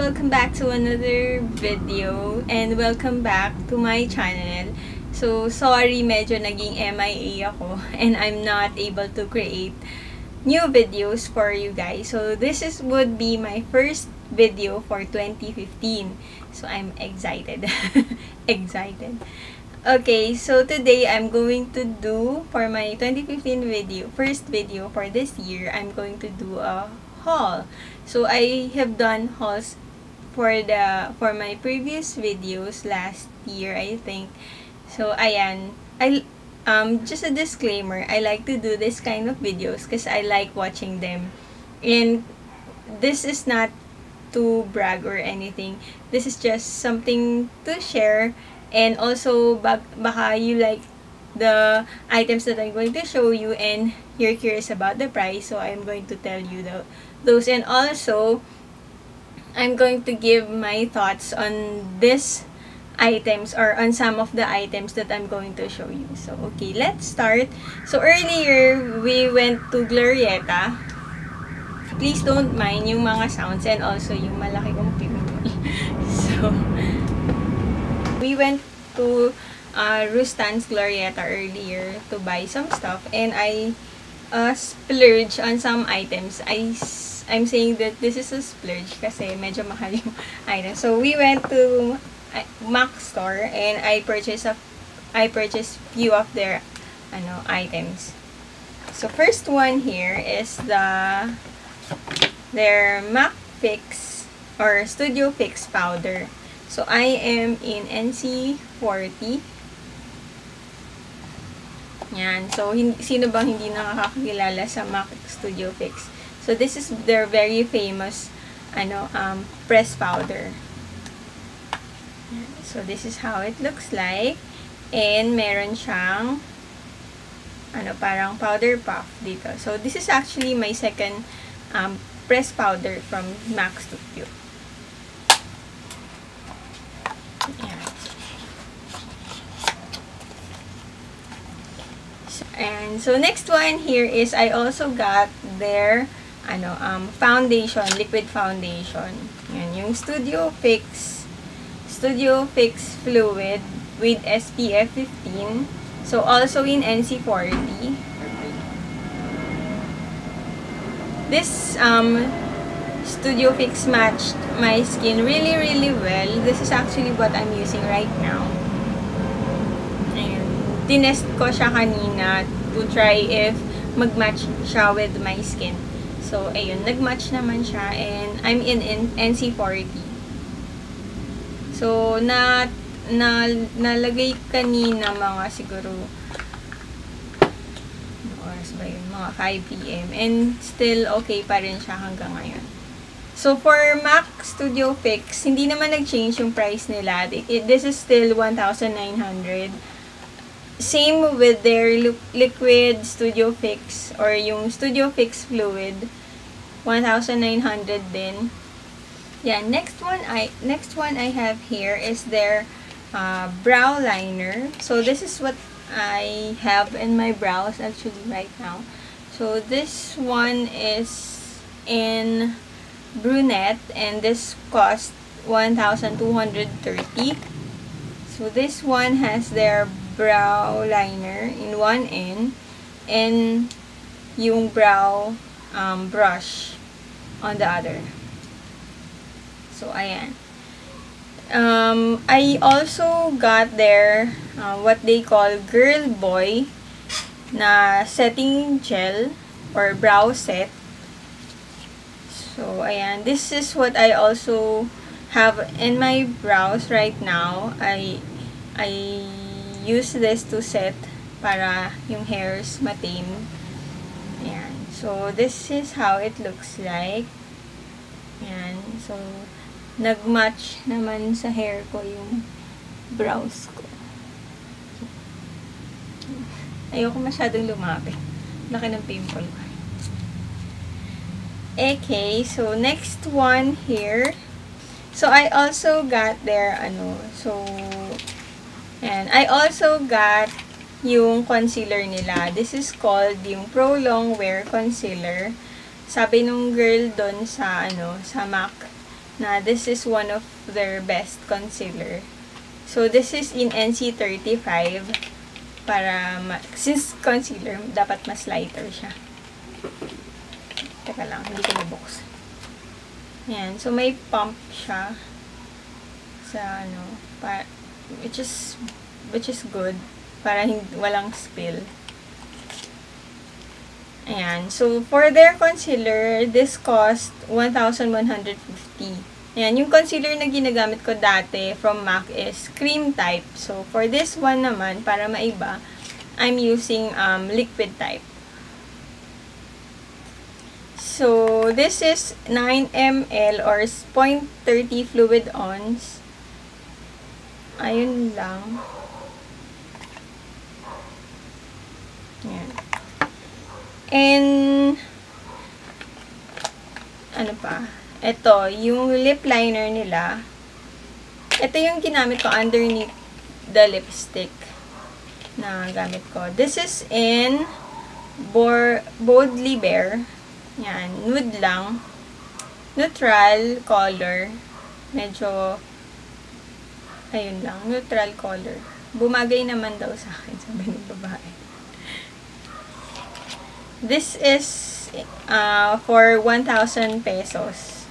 welcome back to another video and welcome back to my channel. So, sorry medyo naging MIA ako and I'm not able to create new videos for you guys. So, would be my first video for 2015. So, I'm excited. Excited. Okay, so today I'm going to do, for my 2015 video, first video for this year, I'm going to do a haul. So I have done hauls for my previous videos last year, I think. So ayan, just a disclaimer, I like to do this kind of videos because I like watching them. And this is not to brag or anything. This is just something to share, and also baka you like the items that I'm going to show you and you're curious about the price, so I'm going to tell you those, and also I'm going to give my thoughts on these items or on some of the items that I'm going to show you. So okay, let's start. So earlier we went to Glorieta. Please don't mind yung mga sounds and also yung malaki kong pimple. So we went to Rustan's Glorieta earlier to buy some stuff, and I splurge on some items. I'm saying that this is a splurge kasi medyo mahal yung item. So we went to Mac store and I purchased few of their items. So first one here is their Mac Fix or Studio Fix powder. So I am in NC40. Yan. So, sino bang hindi nakakakilala sa Mac Studio Fix? So, this is their very famous, press powder. Yan. So, this is how it looks like. And, meron siyang, parang powder puff dito. So, this is actually my second, press powder from Mac Studio. Yan. And so next one here is I also got their foundation, liquid foundation. Yan, yung Studio Fix Fluid with SPF 15. So also in NC40. This Studio Fix matched my skin really well. This is actually what I'm using right now. Tinest ko siya kanina to try if mag-match siya with my skin. So, ayun, nag-match naman siya, and I'm in NC40. So, nalagay kanina mga siguro oras ba yun? Mga 5 PM, and still okay pa rin siya hanggang ngayon. So, for Mac Studio Fix, hindi naman nag-change yung price nila. This is still 1,900. Same with their liquid Studio Fix or yung Studio Fix Fluid, 1,900 din. Yeah, next one I have here is their brow liner. So this is what I have in my brows actually right now. So this one is in brunette, and this cost 1,230. So this one has their brow liner in one end and yung brow brush on the other. So ayan. I also got their what they call Girl Boy na setting gel or brow set. So ayan, this is what I also have in my brows right now. I use this to set para yung hairs matame. Ayan. So, this is how it looks like. Ayan. So, nag-match naman sa hair ko yung brows ko. Ayoko masyadong lumapit. Laki ng pimple ko. Okay. So, next one here. So, I also got their, and I also got yung concealer nila. This is called yung Pro Long Wear Concealer. Sabi nung girl doon sa sa Mac na this is one of their best concealer. So, this is in NC35 para, since concealer, dapat mas lighter siya. Teka lang, hindi ko mabuksan. Yan. So, may pump siya sa, which is good para walang spill. Ayan. So, for their concealer, this cost 1,150. Ayan. Yung concealer na ginagamit ko dati from MAC is cream type. So, for this one naman, para maiba, I'm using liquid type. So, this is 9 ml or 0.30 fluid ounce. Ayun lang. Ayan. And, ano pa? Ito, yung lip liner nila. Ito yung ginamit ko underneath the lipstick na gamit ko. This is in Boldly Bare. Yan, nude lang. Neutral color. Medyo, ayun lang, neutral color. Bumagay naman daw sa akin, sabi ng babae. This is for 1,000 pesos.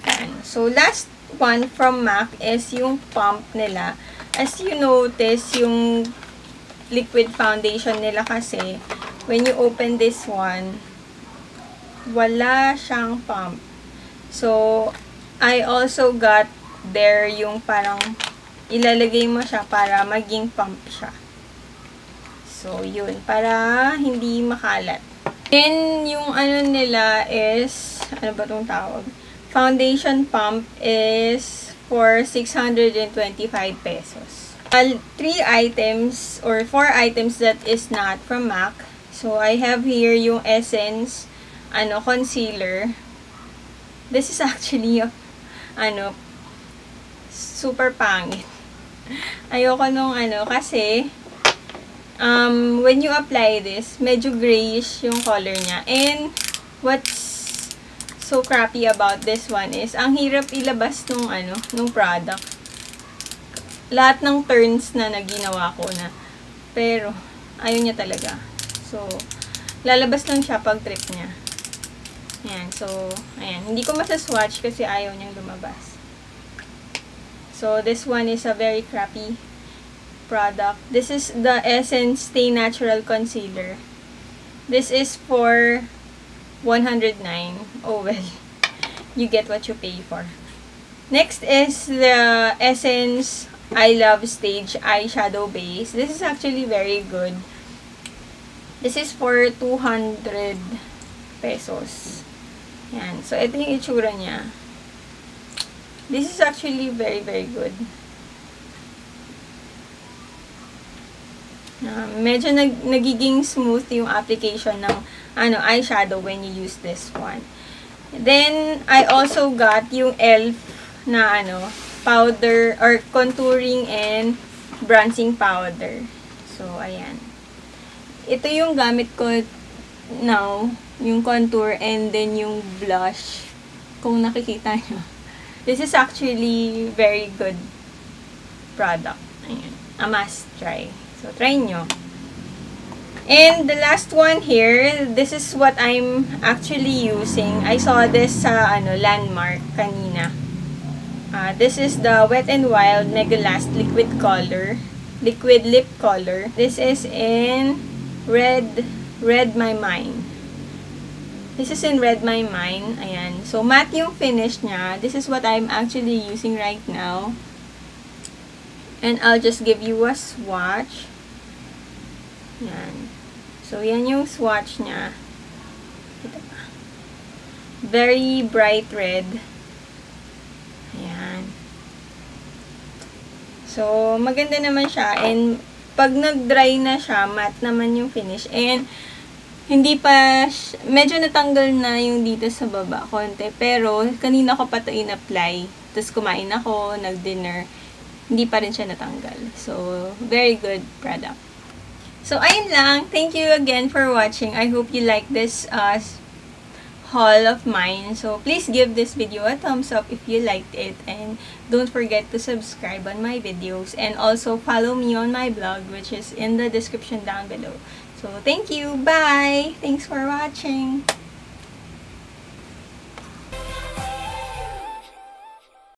Yan. So, last one from MAC is yung pump nila. As you notice, yung liquid foundation nila kasi, when you open this one, wala siyang pump. So, I also got there yung parang ilalagay mo siya para maging pump siya. So, yun. Para hindi makalat. And yung ano nila is, ano ba itong tawag? Foundation pump is for 625 pesos. 3 items or 4 items that is not from MAC. So, I have here yung Essence concealer. This is actually super pangit. Ayoko nung kasi when you apply this, medyo grayish yung color niya. And what's so crappy about this one is, ang hirap ilabas nung product. Lahat ng turns na naginawa ko na. Pero, ayaw niya talaga. So, lalabas lang siya pag trip niya. Ayan. So, ayan. Hindi ko masaswatch kasi ayaw niyang lumabas. So, this one is a very crappy product. This is the Essence Stay Natural Concealer. This is for 109. Oh well. You get what you pay for. Next is the Essence I Love Stage Eyeshadow Base. This is actually very good. This is for 200 pesos. Yan. So, ito yung itsura niya. This is actually very, very good. Medyo nagiging smooth yung application ng eyeshadow when you use this one. Then, I also got yung e.l.f. na powder or contouring and bronzing powder. So, ayan. Ito yung gamit ko now, yung contour and then yung blush. Kung nakikita nyo. This is actually very good product. Ayan. A must try. So, try nyo. And the last one here, this is what I'm actually using. I saw this sa Landmark kanina. This is the Wet n Wild Mega Last Liquid Lip Color. This is in Red My Mind. This is in Red My Mind. Ayan. So, matte yung finish niya. This is what I'm actually using right now. And I'll just give you a swatch. Yan. So, yan yung swatch niya. Kita pa. Very bright red. Ayan. So, maganda naman siya. And, pag nag-dry na siya, matte naman yung finish. And, hindi pa, medyo natanggal na yung dito sa baba, konti. Pero, kanina ko pa ito in-apply. Tapos, kumain ako, nag-dinner. Hindi pa rin siya natanggal. So, very good product. So, ayun lang. Thank you again for watching. I hope you like this haul of mine. So please give this video a thumbs up if you liked it, and don't forget to subscribe on my videos, and also follow me on my blog, which is in the description down below. So thank you, bye! Thanks for watching!